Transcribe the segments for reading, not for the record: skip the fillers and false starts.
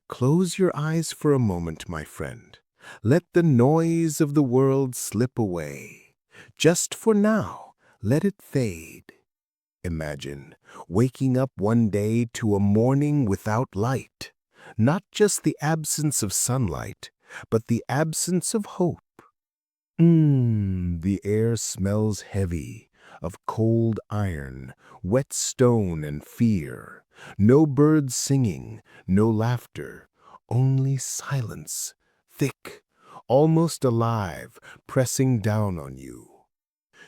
Close your eyes for a moment, my friend. Let the noise of the world slip away. Just for now, let it fade. Imagine waking up one day to a morning without light. Not just the absence of sunlight, but the absence of hope. The air smells heavy, of cold iron, wet stone and fear. No birds singing, no laughter, only silence, thick, almost alive, pressing down on you.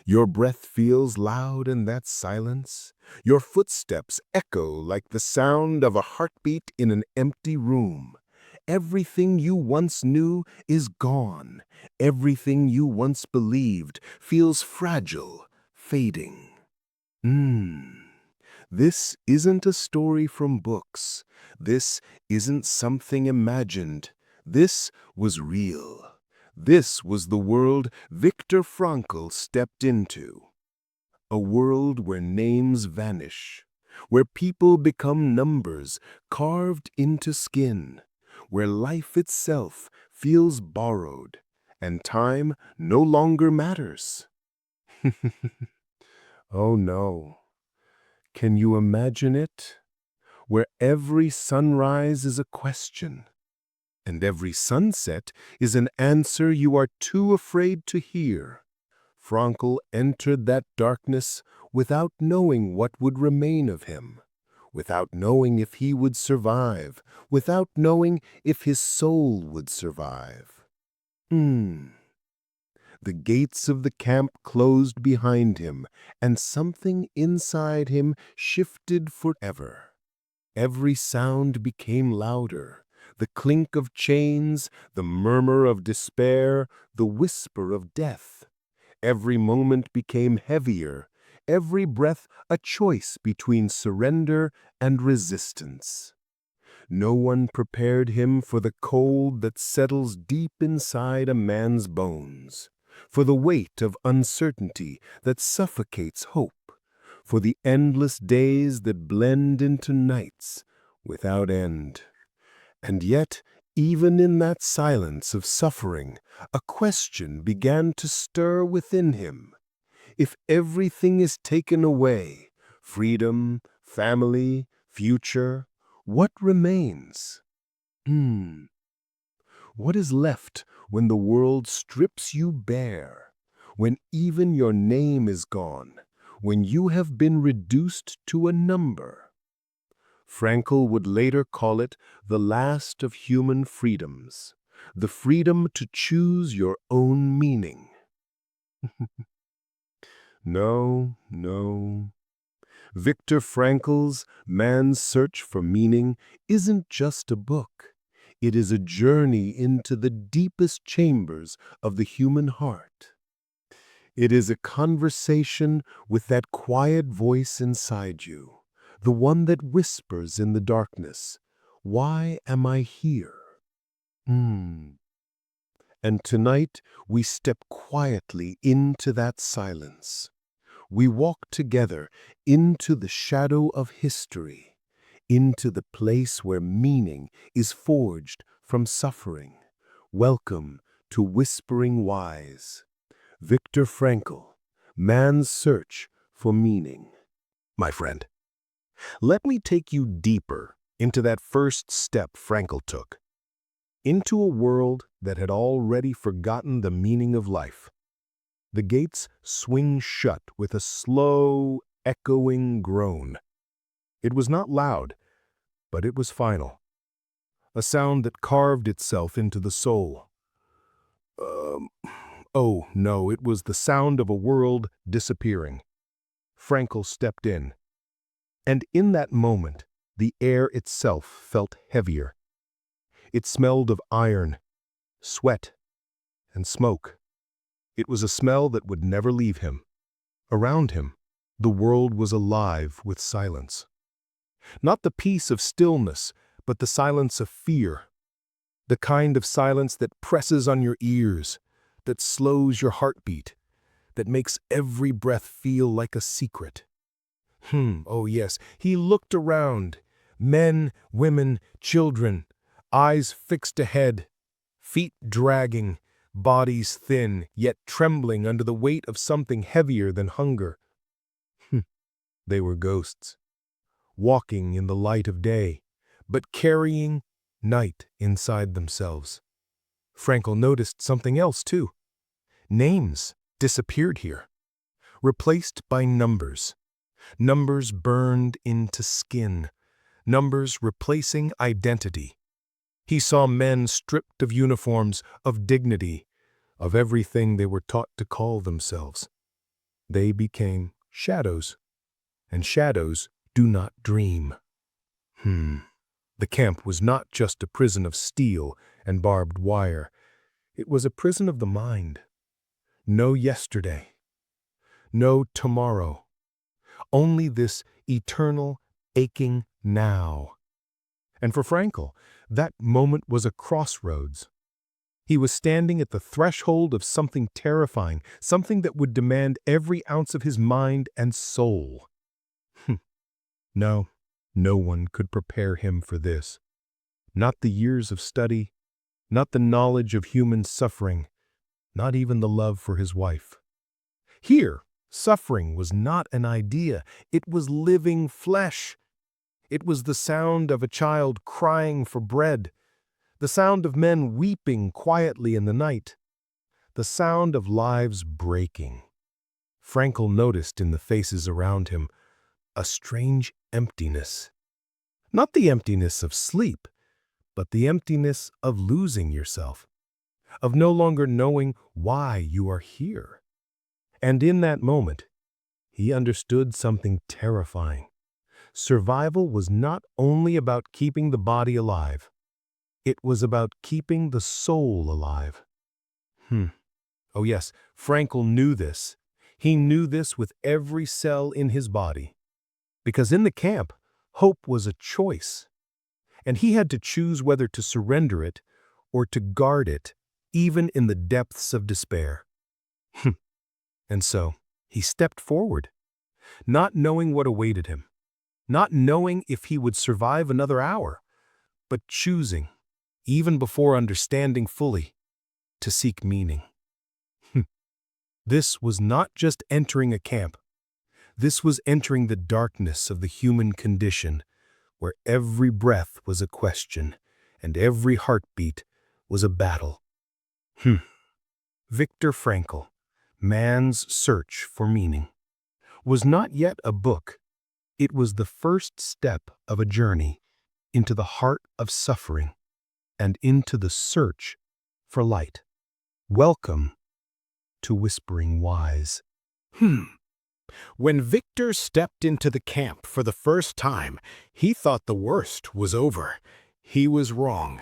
Your breath feels loud in that silence. Your footsteps echo like the sound of a heartbeat in an empty room. Everything you once knew is gone. Everything you once believed feels fragile, fading. This isn't a story from books. This isn't something imagined. This was real. This was the world Viktor Frankl stepped into. A world where names vanish, where people become numbers carved into skin, where life itself feels borrowed, and time no longer matters. Oh no. Can you imagine it? Where every sunrise is a question, and every sunset is an answer you are too afraid to hear. Frankl entered that darkness without knowing what would remain of him, without knowing if he would survive, without knowing if his soul would survive. The gates of the camp closed behind him, and something inside him shifted forever. Every sound became louder. The clink of chains, the murmur of despair, the whisper of death. Every moment became heavier, every breath a choice between surrender and resistance. No one prepared him for the cold that settles deep inside a man's bones, for the weight of uncertainty that suffocates hope, for the endless days that blend into nights without end. And yet, even in that silence of suffering, a question began to stir within him. If everything is taken away, freedom, family, future, what remains? What is left when the world strips you bare, when even your name is gone, when you have been reduced to a number? Frankl would later call it the last of human freedoms, the freedom to choose your own meaning. No, no. Viktor Frankl's Man's Search for Meaning isn't just a book. It is a journey into the deepest chambers of the human heart. It is a conversation with that quiet voice inside you, the one that whispers in the darkness, "Why am I here?" And tonight we step quietly into that silence. We walk together into the shadow of history, into the place where meaning is forged from suffering. Welcome to Whispering Wise. Viktor Frankl, Man's Search for Meaning. My friend, let me take you deeper into that first step Frankl took, into a world that had already forgotten the meaning of life. The gates swing shut with a slow, echoing groan. It was not loud, but it was final. A sound that carved itself into the soul. Oh no, it was the sound of a world disappearing. Frankl stepped in. And in that moment, the air itself felt heavier. It smelled of iron, sweat, and smoke. It was a smell that would never leave him. Around him, the world was alive with silence. Not the peace of stillness, but the silence of fear. The kind of silence that presses on your ears, that slows your heartbeat, that makes every breath feel like a secret. Oh yes, he looked around. Men, women, children. eyes fixed ahead, feet dragging, bodies thin, yet trembling under the weight of something heavier than hunger. They were ghosts, walking in the light of day, but carrying night inside themselves. Frankl noticed something else, too. Names disappeared here, replaced by numbers. Numbers burned into skin, numbers replacing identity. He saw men stripped of uniforms, of dignity, of everything they were taught to call themselves. They became shadows, and shadows do not dream. The camp was not just a prison of steel and barbed wire. It was a prison of the mind. No yesterday, no tomorrow, only this eternal, aching now. And for Frankl, that moment was a crossroads. He was standing at the threshold of something terrifying, something that would demand every ounce of his mind and soul. No, no one could prepare him for this. Not the years of study, not the knowledge of human suffering, not even the love for his wife. Here, suffering was not an idea, it was living flesh. It was the sound of a child crying for bread, the sound of men weeping quietly in the night, the sound of lives breaking. Frankl noticed in the faces around him a strange emptiness. Not the emptiness of sleep, but the emptiness of losing yourself, of no longer knowing why you are here. And in that moment, he understood something terrifying. Survival was not only about keeping the body alive, it was about keeping the soul alive. Oh yes, Frankl knew this. He knew this with every cell in his body. Because in the camp, hope was a choice. And he had to choose whether to surrender it or to guard it, even in the depths of despair. And so, he stepped forward, not knowing what awaited him, not knowing if he would survive another hour, but choosing, even before understanding fully, to seek meaning. This was not just entering a camp. This was entering the darkness of the human condition, where every breath was a question, and every heartbeat was a battle. Viktor Frankl, Man's Search for Meaning, was not yet a book. It was the first step of a journey into the heart of suffering and into the search for light. Welcome to Whispering Wise. When Viktor stepped into the camp for the first time, he thought the worst was over. He was wrong.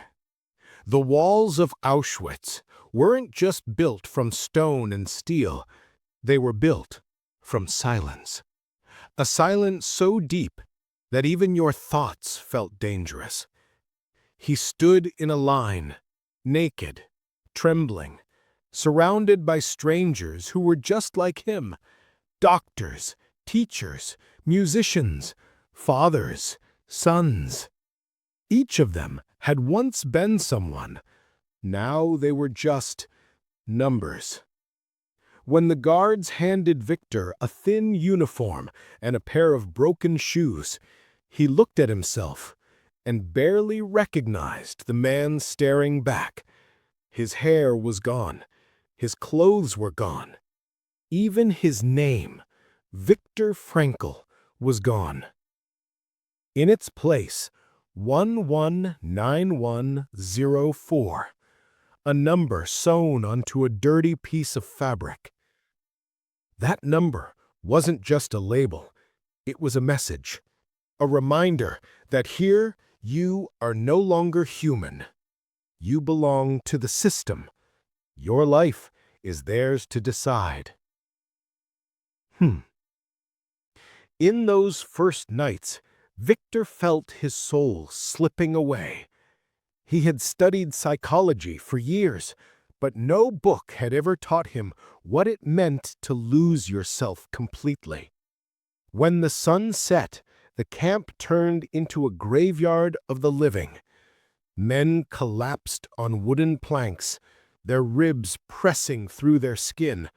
The walls of Auschwitz weren't just built from stone and steel. They were built from silence. A silence so deep that even your thoughts felt dangerous. He stood in a line, naked, trembling, surrounded by strangers who were just like him. Doctors, teachers, musicians, fathers, sons. Each of them had once been someone. Now they were just numbers. When the guards handed Viktor a thin uniform and a pair of broken shoes, he looked at himself and barely recognized the man staring back. His hair was gone. His clothes were gone. Even his name, Viktor Frankl, was gone. In its place, 119104, a number sewn onto a dirty piece of fabric. That number wasn't just a label, it was a message, a reminder that here you are no longer human. You belong to the system. Your life is theirs to decide. In those first nights, Viktor felt his soul slipping away. He had studied psychology for years, but no book had ever taught him what it meant to lose yourself completely. When the sun set, the camp turned into a graveyard of the living. Men collapsed on wooden planks, their ribs pressing through their skin.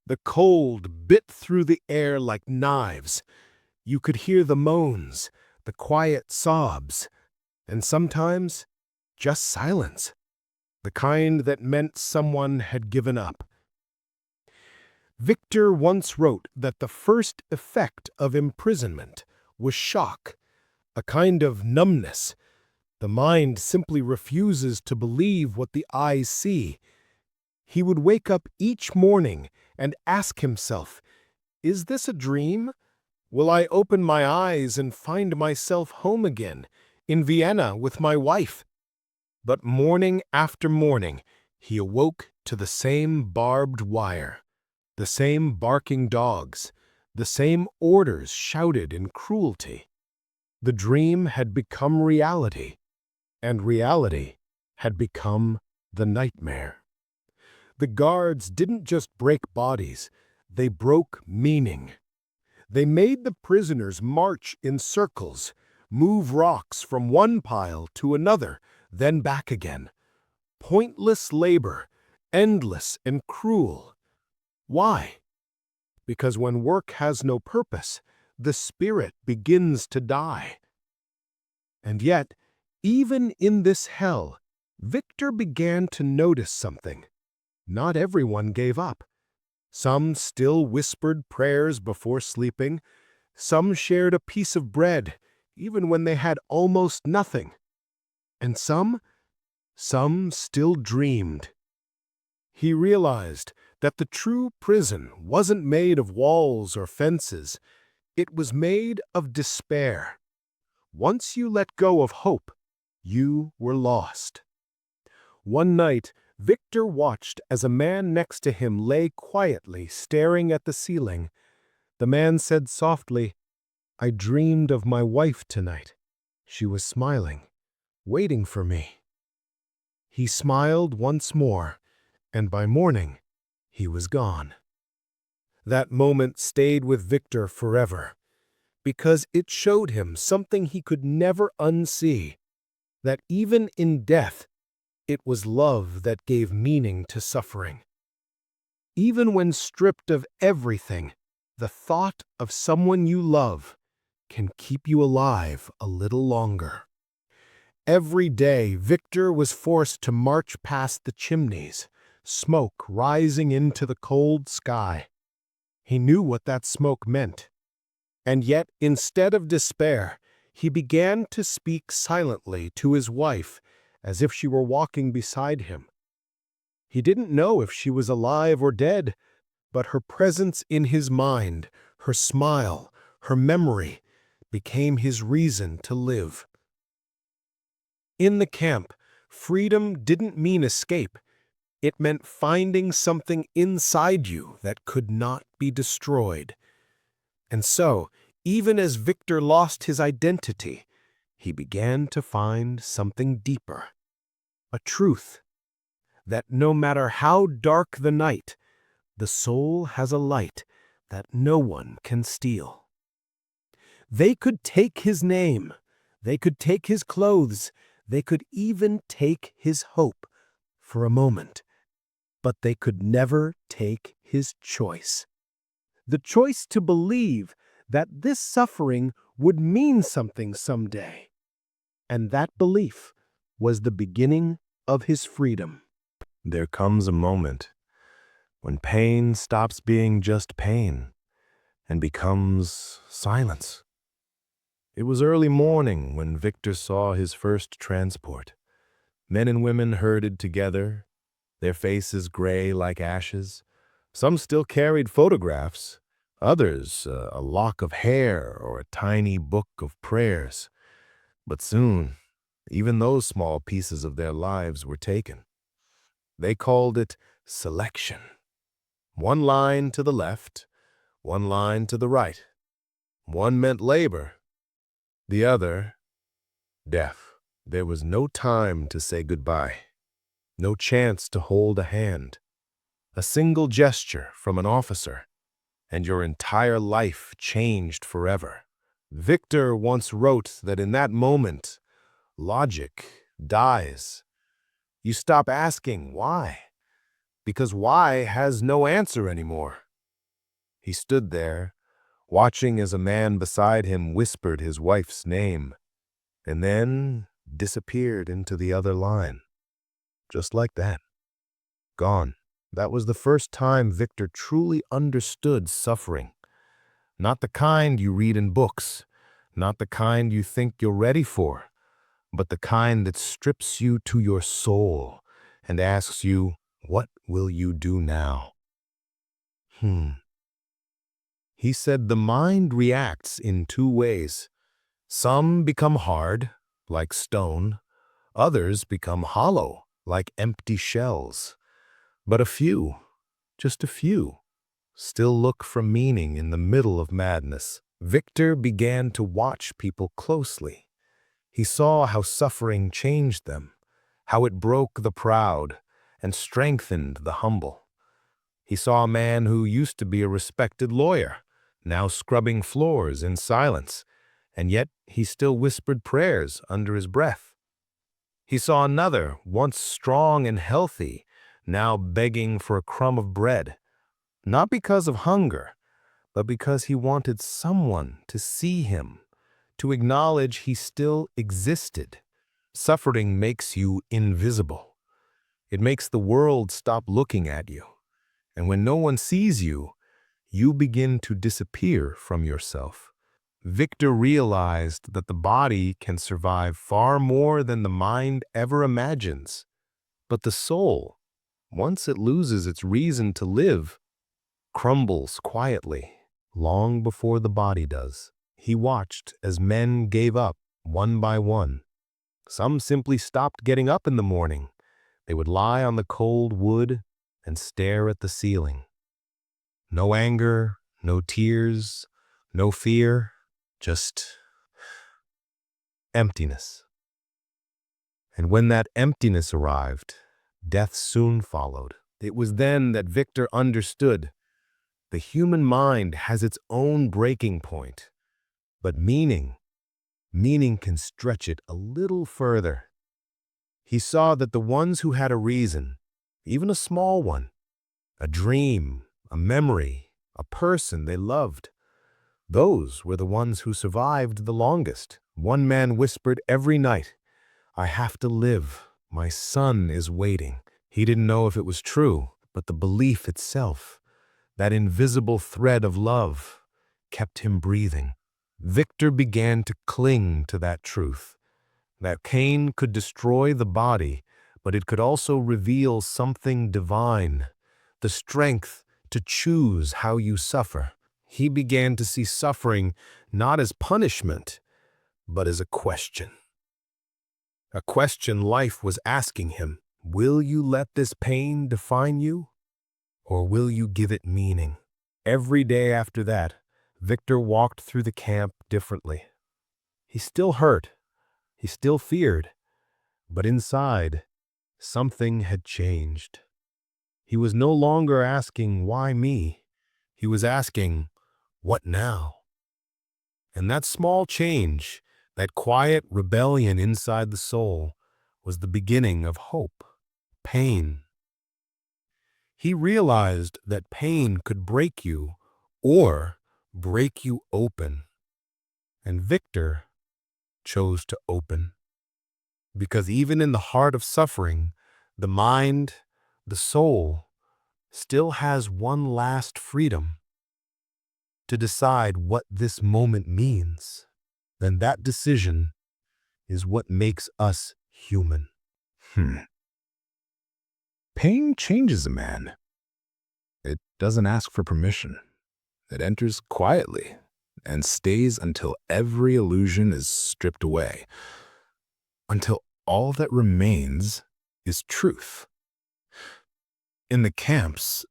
The cold bit through the air like knives. You could hear the moans, the quiet sobs, and sometimes just silence, the kind that meant someone had given up. Viktor once wrote that the first effect of imprisonment was shock, a kind of numbness. The mind simply refuses to believe what the eyes see. He would wake up each morning and ask himself, "Is this a dream? Will I open my eyes and find myself home again, in Vienna with my wife?" But morning after morning, he awoke to the same barbed wire, the same barking dogs, the same orders shouted in cruelty. The dream had become reality, and reality had become the nightmare. The guards didn't just break bodies, they broke meaning. They made the prisoners march in circles, move rocks from one pile to another, then back again. Pointless labor, endless and cruel. Why? Because when work has no purpose, the spirit begins to die. And yet, even in this hell, Viktor began to notice something. Not everyone gave up. Some still whispered prayers before sleeping. Some shared a piece of bread, even when they had almost nothing. And some still dreamed. He realized that the true prison wasn't made of walls or fences. It was made of despair. Once you let go of hope, you were lost. One night, Viktor watched as a man next to him lay quietly staring at the ceiling. The man said softly, "I dreamed of my wife tonight. She was smiling, waiting for me." He smiled once more, and by morning, he was gone. That moment stayed with Viktor forever, because it showed him something he could never unsee, that even in death, it was love that gave meaning to suffering. Even when stripped of everything, the thought of someone you love can keep you alive a little longer. Every day, Viktor was forced to march past the chimneys, smoke rising into the cold sky. He knew what that smoke meant. And yet, instead of despair, he began to speak silently to his wife, as if she were walking beside him. He didn't know if she was alive or dead, but her presence in his mind, her smile, her memory, became his reason to live. In the camp, freedom didn't mean escape. It meant finding something inside you that could not be destroyed. And so, even as Viktor lost his identity, he began to find something deeper. A truth that no matter how dark the night, the soul has a light that no one can steal. They could take his name, they could take his clothes, they could even take his hope for a moment, but they could never take his choice. The choice to believe that this suffering would mean something someday. And that belief was the beginning of his freedom. There comes a moment when pain stops being just pain and becomes silence. It was early morning when Viktor saw his first transport. Men and women herded together, their faces gray like ashes. Some still carried photographs, others a lock of hair or a tiny book of prayers. But soon, even those small pieces of their lives were taken. They called it selection. One line to the left, one line to the right. One meant labor, the other, death. There was no time to say goodbye, no chance to hold a hand. A single gesture from an officer, and your entire life changed forever. Viktor once wrote that in that moment, logic dies. You stop asking why, because why has no answer anymore. He stood there, watching as a man beside him whispered his wife's name, and then disappeared into the other line. Just like that. Gone. That was the first time Viktor truly understood suffering. Not the kind you read in books, not the kind you think you're ready for, but the kind that strips you to your soul and asks you, what will you do now? He said the mind reacts in two ways. Some become hard, like stone. Others become hollow, like empty shells. But a few, just a few, still look for meaning in the middle of madness. Viktor began to watch people closely. He saw how suffering changed them, how it broke the proud and strengthened the humble. He saw a man who used to be a respected lawyer, now scrubbing floors in silence, and yet he still whispered prayers under his breath. He saw another, once strong and healthy, now begging for a crumb of bread, not because of hunger, but because he wanted someone to see him, to acknowledge he still existed. Suffering makes you invisible. It makes the world stop looking at you. And when no one sees you, you begin to disappear from yourself. Viktor realized that the body can survive far more than the mind ever imagines. But the soul, once it loses its reason to live, crumbles quietly, long before the body does. He watched as men gave up one by one. Some simply stopped getting up in the morning. They would lie on the cold wood and stare at the ceiling. No anger, no tears, no fear, just emptiness. And when that emptiness arrived, death soon followed. It was then that Viktor understood the human mind has its own breaking point, but meaning can stretch it a little further. He saw that the ones who had a reason, even a small one, a dream, a memory, a person they loved, those were the ones who survived the longest. One man whispered every night, "I have to live. My son is waiting." He didn't know if it was true, but the belief itself, that invisible thread of love, kept him breathing. Viktor began to cling to that truth, that pain could destroy the body, but it could also reveal something divine, the strength to choose how you suffer. He began to see suffering not as punishment, but as a question. A question life was asking him. Will you let this pain define you, or will you give it meaning? Every day after that, Viktor walked through the camp differently. He still hurt, he still feared, but inside, something had changed. He was no longer asking, "Why me?" He was asking, "What now?" And that small change, that quiet rebellion inside the soul, was the beginning of hope. Pain. He realized that pain could break you or break you open. And Viktor chose to open. Because even in the heart of suffering, the mind, the soul, still has one last freedom to decide what this moment means. And that decision is what makes us human. Pain changes a man. It doesn't ask for permission. It enters quietly and stays until every illusion is stripped away, until all that remains is truth. In the camps,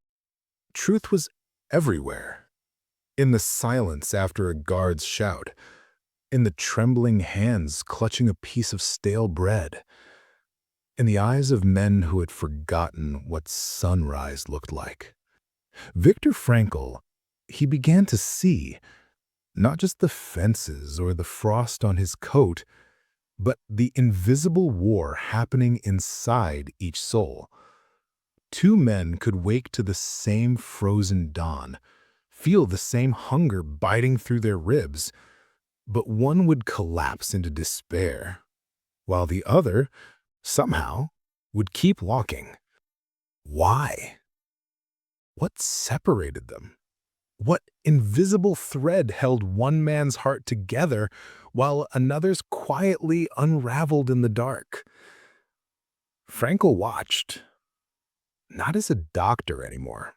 truth was everywhere. In the silence after a guard's shout, in the trembling hands clutching a piece of stale bread, in the eyes of men who had forgotten what sunrise looked like. Viktor Frankl, he began to see not just the fences or the frost on his coat, but the invisible war happening inside each soul. Two men could wake to the same frozen dawn, feel the same hunger biting through their ribs, but one would collapse into despair, while the other, somehow, would keep walking. Why? What separated them? What invisible thread held one man's heart together while another's quietly unraveled in the dark? Frankl watched, not as a doctor anymore.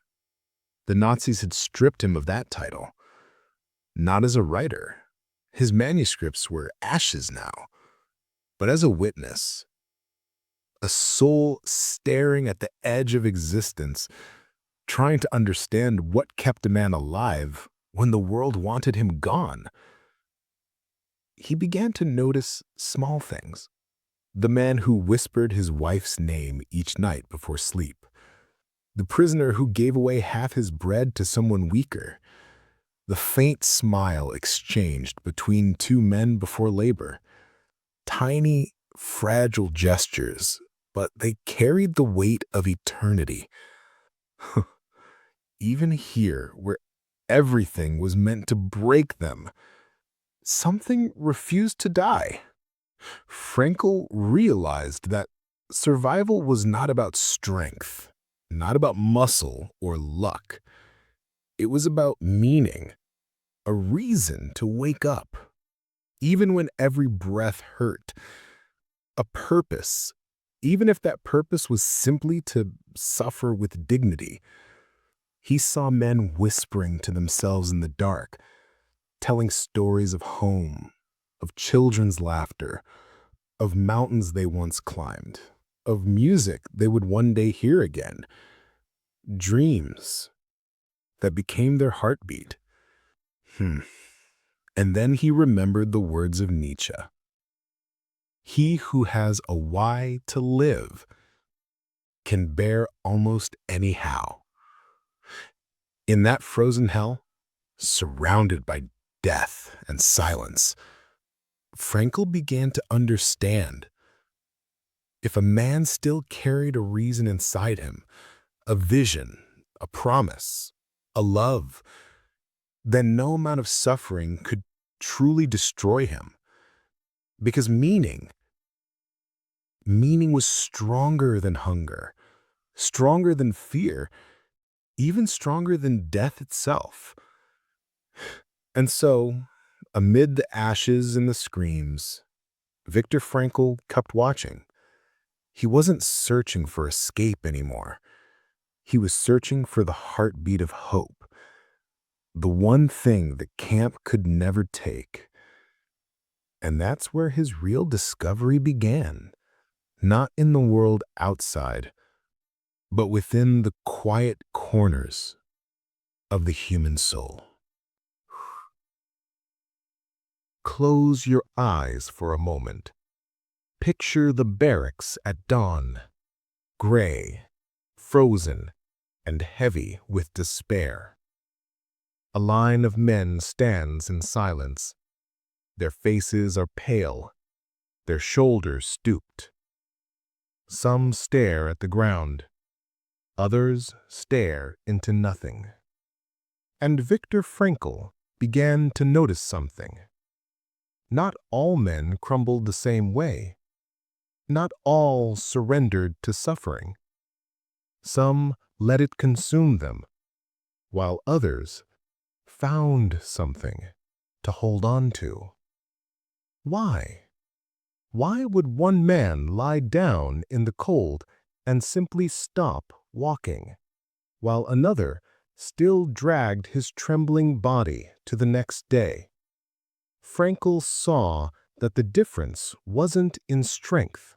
The Nazis had stripped him of that title. Not as a writer. His manuscripts were ashes now. But as a witness, a soul staring at the edge of existence, trying to understand what kept a man alive when the world wanted him gone. He began to notice small things. The man who whispered his wife's name each night before sleep. The prisoner who gave away half his bread to someone weaker. The faint smile exchanged between two men before labor. Tiny, fragile gestures, but they carried the weight of eternity. Even here, where everything was meant to break them, something refused to die. Frankl realized that survival was not about strength, not about muscle or luck. It was about meaning, a reason to wake up, even when every breath hurt, a purpose, even if that purpose was simply to suffer with dignity. He saw men whispering to themselves in the dark, telling stories of home, of children's laughter, of mountains they once climbed, of music they would one day hear again, dreams that became their heartbeat. And then he remembered the words of Nietzsche. He who has a why to live can bear almost anyhow. In that frozen hell, surrounded by death and silence, Frankl began to understand. If a man still carried a reason inside him, a vision, a promise, a love, then no amount of suffering could truly destroy him. Because meaning was stronger than hunger, stronger than fear, even stronger than death itself. And so, amid the ashes and the screams, Viktor Frankl kept watching. He wasn't searching for escape anymore. He was searching for the heartbeat of hope, the one thing that camp could never take. And that's where his real discovery began, not in the world outside, but within the quiet corners of the human soul. Close your eyes for a moment. Picture the barracks at dawn, gray, frozen, and heavy with despair. A line of men stands in silence. Their faces are pale, their shoulders stooped. Some stare at the ground, others stare into nothing. And Viktor Frankl began to notice something. Not all men crumbled the same way. Not all surrendered to suffering. Some let it consume them, while others found something to hold on to. Why? Why would one man lie down in the cold and simply stop walking, while another still dragged his trembling body to the next day? Frankl saw that the difference wasn't in strength.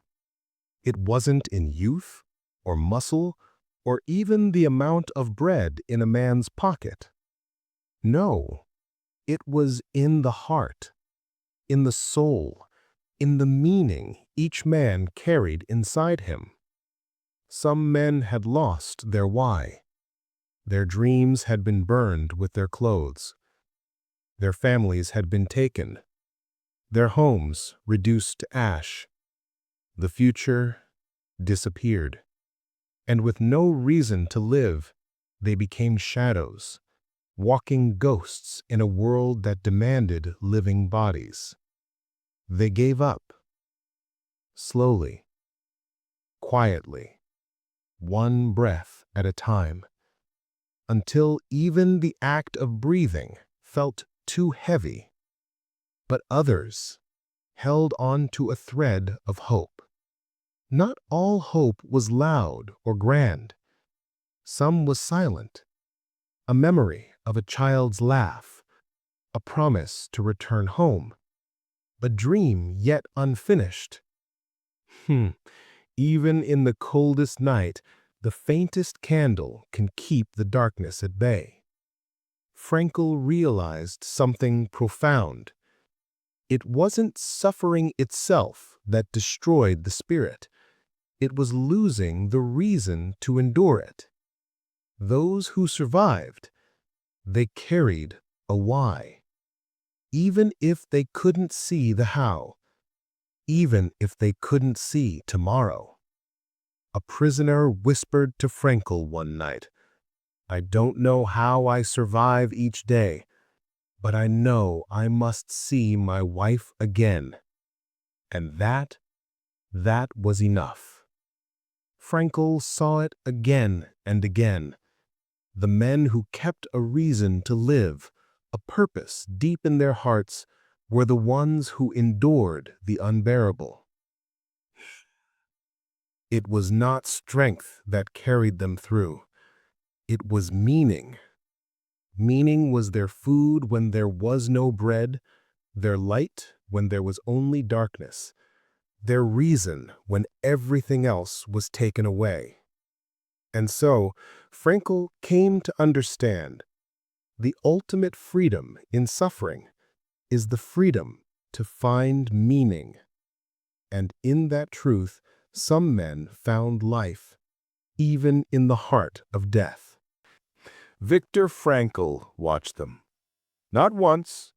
It wasn't in youth or muscle or even the amount of bread in a man's pocket. No, it was in the heart, in the soul, in the meaning each man carried inside him. Some men had lost their why. Their dreams had been burned with their clothes. Their families had been taken. their homes reduced to ash. The future disappeared, and with no reason to live, they became shadows, walking ghosts in a world that demanded living bodies. They gave up, slowly, quietly, one breath at a time, until even the act of breathing felt too heavy. But others held on to a thread of hope. Not all hope was loud or grand. Some was silent, a memory of a child's laugh, a promise to return home, a dream yet unfinished. Even in the coldest night, the faintest candle can keep the darkness at bay. Frankl realized something profound. It wasn't suffering itself that destroyed the spirit. It was losing the reason to endure it. Those who survived, they carried a why. Even if they couldn't see the how, even if they couldn't see tomorrow. A prisoner whispered to Frankl one night, "I don't know how I survive each day, but I know I must see my wife again." And that was enough. Frankl saw it again and again. The men who kept a reason to live, a purpose deep in their hearts, were the ones who endured the unbearable. It was not strength that carried them through. It was meaning. Meaning was their food when there was no bread, their light when there was only darkness, their reason when everything else was taken away. And so, Frankl came to understand the ultimate freedom in suffering is the freedom to find meaning. And in that truth, some men found life, even in the heart of death. Viktor Frankl watched them. Not once,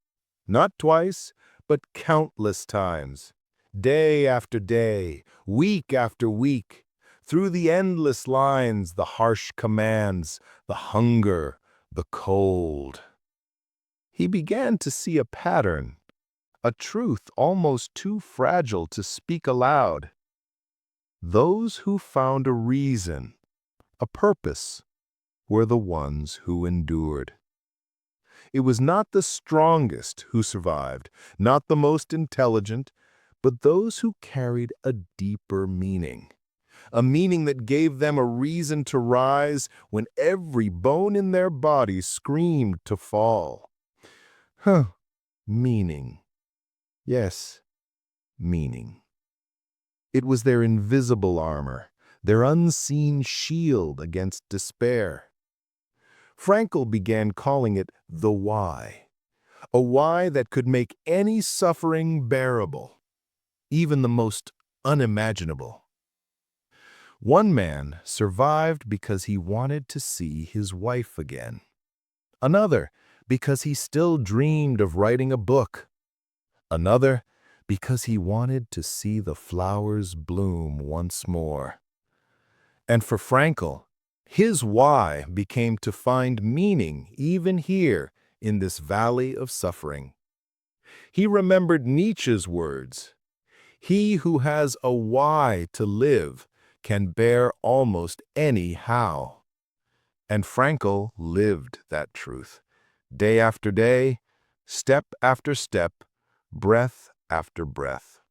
not twice, but countless times. Day after day, week after week, through the endless lines, the harsh commands, the hunger, the cold. He began to see a pattern, a truth almost too fragile to speak aloud. Those who found a reason, a purpose, were the ones who endured. It was not the strongest who survived, not the most intelligent, but those who carried a deeper meaning. A meaning that gave them a reason to rise when every bone in their body screamed to fall. Meaning. Yes, meaning. It was their invisible armor, their unseen shield against despair. Frankl began calling it the why, a why that could make any suffering bearable, even the most unimaginable. One man survived because he wanted to see his wife again. Another because he still dreamed of writing a book. Another because he wanted to see the flowers bloom once more. And for Frankl, his why became to find meaning even here in this valley of suffering. He remembered Nietzsche's words, "He who has a why to live can bear almost any how." And Frankl lived that truth, day after day, step after step, breath after breath.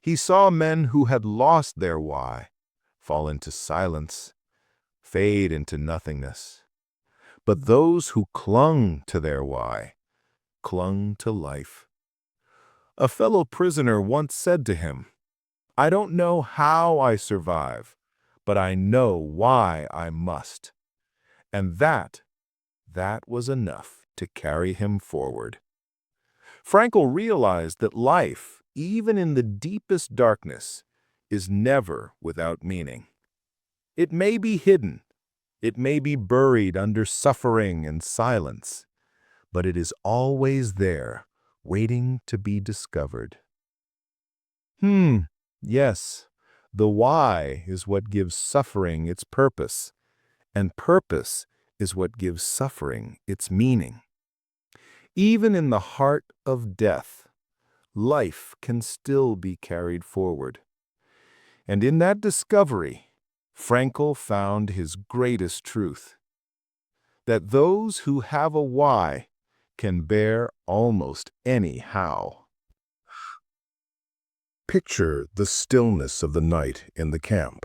He saw men who had lost their why fall into silence, fade into nothingness. But those who clung to their why clung to life. A fellow prisoner once said to him, "I don't know how I survive, but I know why I must." And that was enough to carry him forward. Frankl realized that life, even in the deepest darkness, is never without meaning. It may be hidden, it may be buried under suffering and silence, but it is always there, waiting to be discovered. Yes, the why is what gives suffering its purpose, and purpose is what gives suffering its meaning. Even in the heart of death, life can still be carried forward. And in that discovery, Frankl found his greatest truth, that those who have a why can bear almost any how. Picture the stillness of the night in the camp.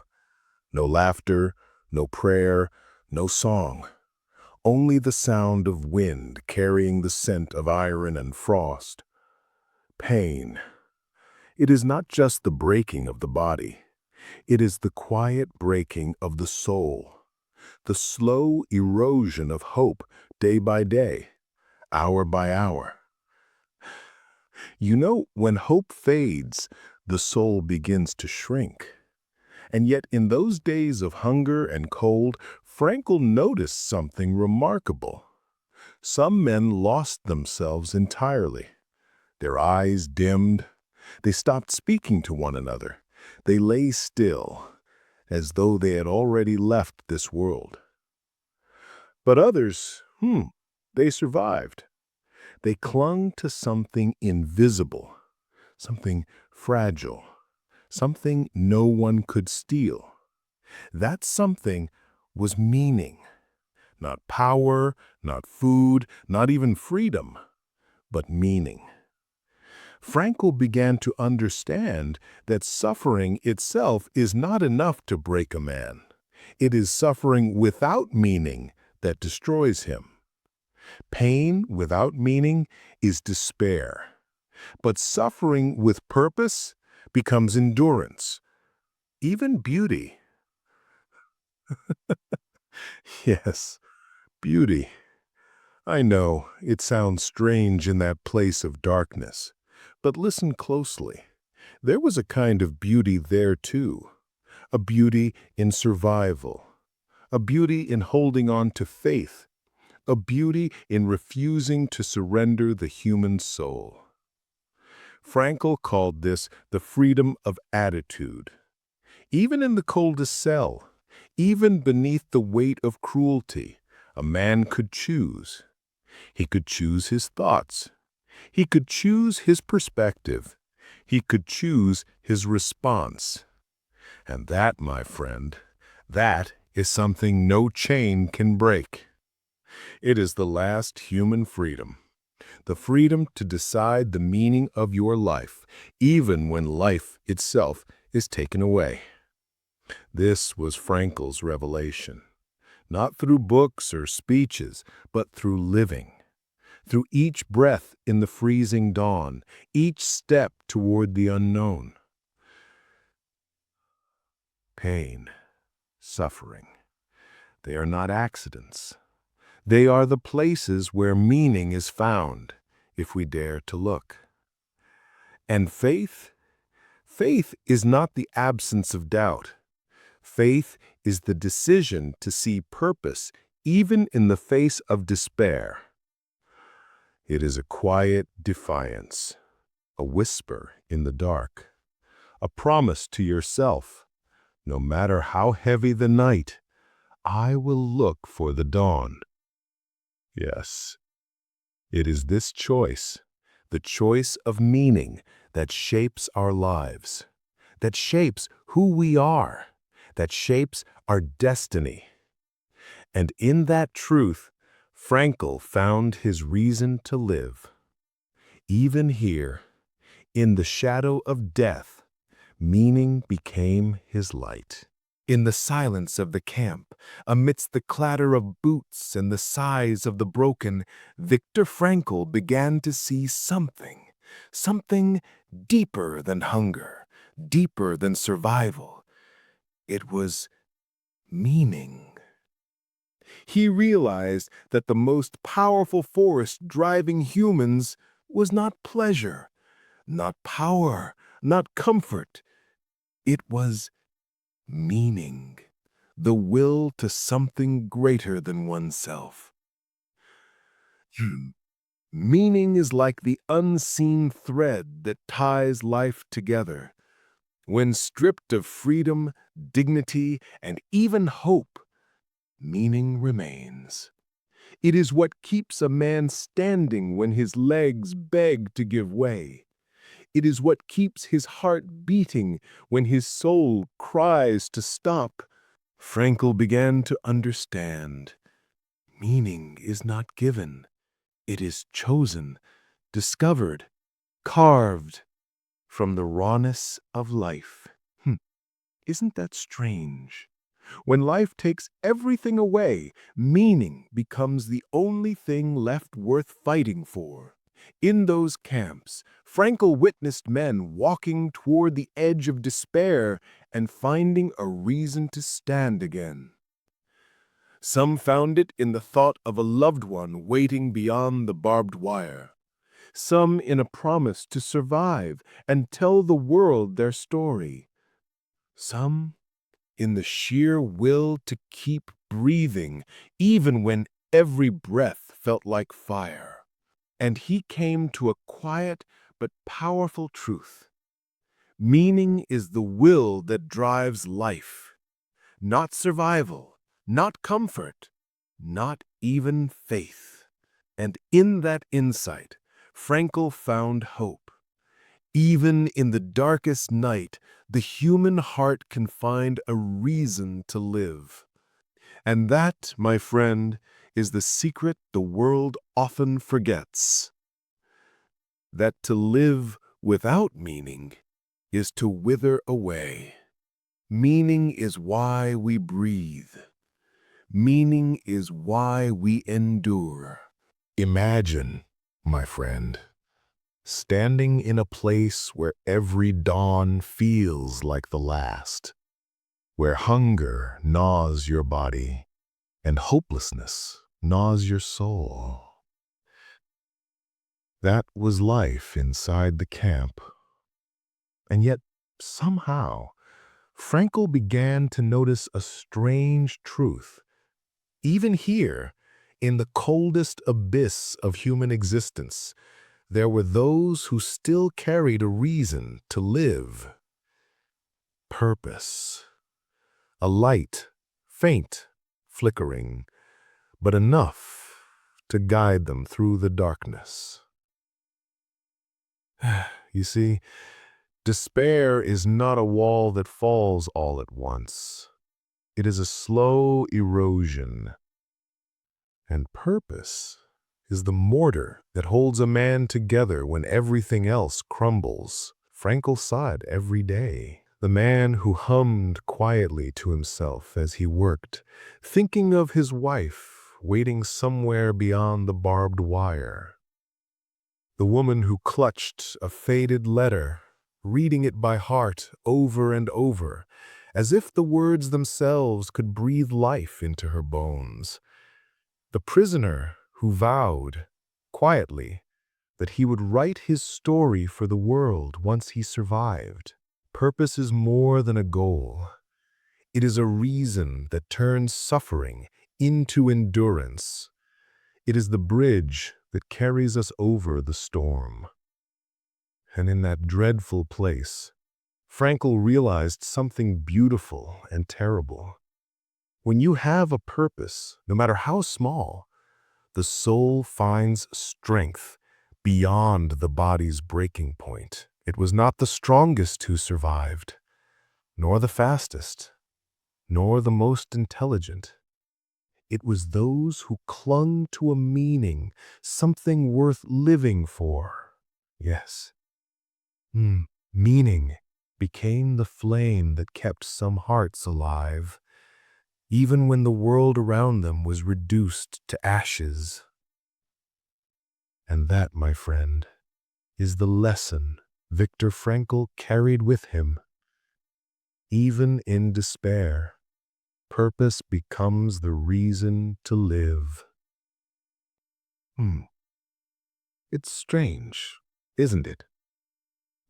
No laughter, no prayer, no song. Only the sound of wind carrying the scent of iron and frost. Pain. It is not just the breaking of the body. It is the quiet breaking of the soul. The slow erosion of hope day by day, hour by hour. You know, when hope fades, the soul begins to shrink. And yet in those days of hunger and cold, Frankl noticed something remarkable. Some men lost themselves entirely. Their eyes dimmed. They stopped speaking to one another. They lay still, as though they had already left this world. But others, they survived. They clung to something invisible, something fragile, something no one could steal. That something was meaning. Not power, not food, not even freedom, but meaning. Frankl began to understand that suffering itself is not enough to break a man. It is suffering without meaning that destroys him. Pain without meaning is despair. But suffering with purpose becomes endurance, even beauty. Yes, beauty. I know it sounds strange in that place of darkness, but listen closely. There was a kind of beauty there too, a beauty in survival, a beauty in holding on to faith, a beauty in refusing to surrender the human soul. Frankl called this the freedom of attitude. Even in the coldest cell, even beneath the weight of cruelty, a man could choose. He could choose his thoughts. He could choose his perspective. He could choose his response. And that, my friend, that is something no chain can break. It is the last human freedom. The freedom to decide the meaning of your life, even when life itself is taken away. This was Frankl's revelation, not through books or speeches, but through living. Through each breath in the freezing dawn, each step toward the unknown. Pain, suffering, they are not accidents. They are the places where meaning is found, if we dare to look. And faith? Faith is not the absence of doubt. Faith is the decision to see purpose even in the face of despair. It is a quiet defiance, a whisper in the dark, a promise to yourself, no matter how heavy the night, I will look for the dawn. Yes, it is this choice, the choice of meaning, that shapes our lives, that shapes who we are, that shapes our destiny. And in that truth, Frankl found his reason to live. Even here, in the shadow of death, meaning became his light. In the silence of the camp, amidst the clatter of boots and the sighs of the broken, Viktor Frankl began to see something deeper than hunger, deeper than survival. It was meaning. He realized that the most powerful force driving humans was not pleasure, not power, not comfort. It was meaning, the will to something greater than oneself. Meaning is like the unseen thread that ties life together. When stripped of freedom, dignity, and even hope, meaning remains. It is what keeps a man standing when his legs beg to give way. It is what keeps his heart beating when his soul cries to stop. Frankl began to understand. Meaning is not given. It is chosen, discovered, carved from the rawness of life. Isn't that strange? When life takes everything away, meaning becomes the only thing left worth fighting for. In those camps, Frankl witnessed men walking toward the edge of despair and finding a reason to stand again. Some found it in the thought of a loved one waiting beyond the barbed wire. Some in a promise to survive and tell the world their story. Some in the sheer will to keep breathing, even when every breath felt like fire. And he came to a quiet but powerful truth. Meaning is the will that drives life, not survival, not comfort, not even faith. And in that insight, Frankl found hope. Even in the darkest night, the human heart can find a reason to live. And that, my friend, is the secret the world often forgets. That to live without meaning is to wither away. Meaning is why we breathe. Meaning is why we endure. Imagine, my friend, standing in a place where every dawn feels like the last, where hunger gnaws your body and hopelessness gnaws your soul. That was life inside the camp. And yet, somehow, Frankl began to notice a strange truth. Even here, in the coldest abyss of human existence, there were those who still carried a reason to live. Purpose. A light, faint, flickering, but enough to guide them through the darkness. You see, despair is not a wall that falls all at once. It is a slow erosion. And purpose is the mortar that holds a man together when everything else crumbles. Frankl saw it every day. The man who hummed quietly to himself as he worked, thinking of his wife waiting somewhere beyond the barbed wire. The woman who clutched a faded letter, reading it by heart over and over, as if the words themselves could breathe life into her bones. The prisoner who vowed, quietly, that he would write his story for the world once he survived. Purpose is more than a goal. It is a reason that turns suffering into endurance. It is the bridge that carries us over the storm. And in that dreadful place, Frankl realized something beautiful and terrible. When you have a purpose, no matter how small, the soul finds strength beyond the body's breaking point. It was not the strongest who survived, nor the fastest, nor the most intelligent. It was those who clung to a meaning, something worth living for. Yes. Meaning became the flame that kept some hearts alive, even when the world around them was reduced to ashes. And that, my friend, is the lesson Viktor Frankl carried with him. Even in despair, purpose becomes the reason to live. It's strange, isn't it?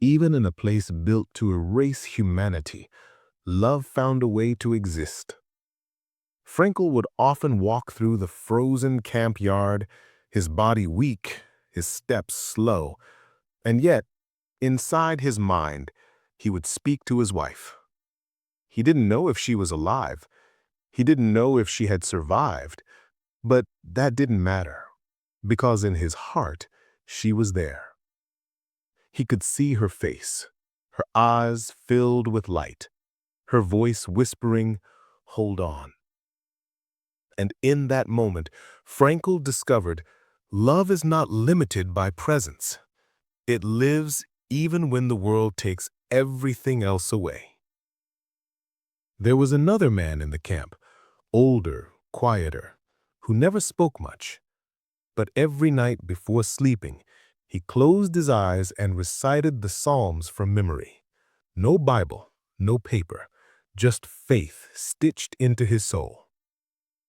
Even in a place built to erase humanity, love found a way to exist. Frankl would often walk through the frozen camp yard, his body weak, his steps slow, and yet, inside his mind, he would speak to his wife. He didn't know if she was alive. He didn't know if she had survived, but that didn't matter, because in his heart, she was there. He could see her face, her eyes filled with light, her voice whispering, "Hold on." And in that moment, Frankl discovered love is not limited by presence. It lives even when the world takes everything else away. There was another man in the camp, older, quieter, who never spoke much. But every night before sleeping, he closed his eyes and recited the Psalms from memory. No Bible, no paper, just faith stitched into his soul.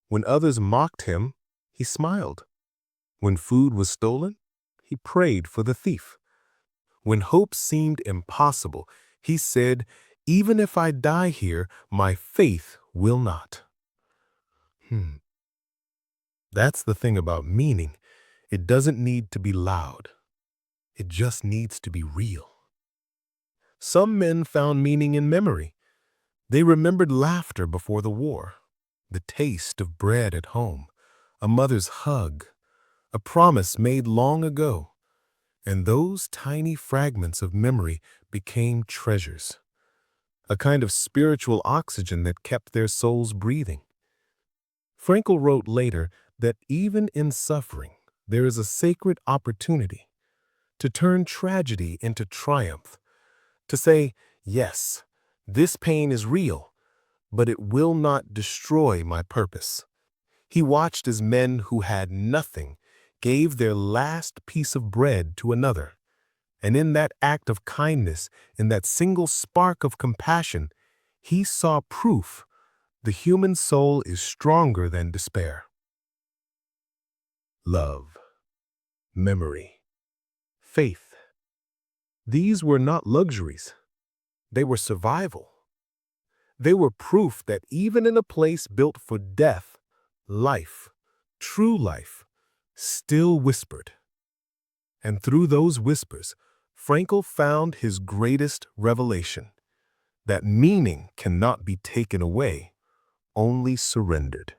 When others mocked him, he smiled. When food was stolen, he prayed for the thief. When hope seemed impossible, he said, "Even if I die here, my faith will not." That's the thing about meaning. It doesn't need to be loud. It just needs to be real. Some men found meaning in memory. They remembered laughter before the war, the taste of bread at home, a mother's hug, a promise made long ago. And those tiny fragments of memory became treasures, a kind of spiritual oxygen that kept their souls breathing. Frankl wrote later that even in suffering, there is a sacred opportunity to turn tragedy into triumph, to say, yes, this pain is real, but it will not destroy my purpose. He watched as men who had nothing gave their last piece of bread to another. And in that act of kindness, in that single spark of compassion, he saw proof the human soul is stronger than despair. Love, memory, faith. These were not luxuries. They were survival. They were proof that even in a place built for death, life, true life, still whispered. And through those whispers, Frankl found his greatest revelation, that meaning cannot be taken away, only surrendered.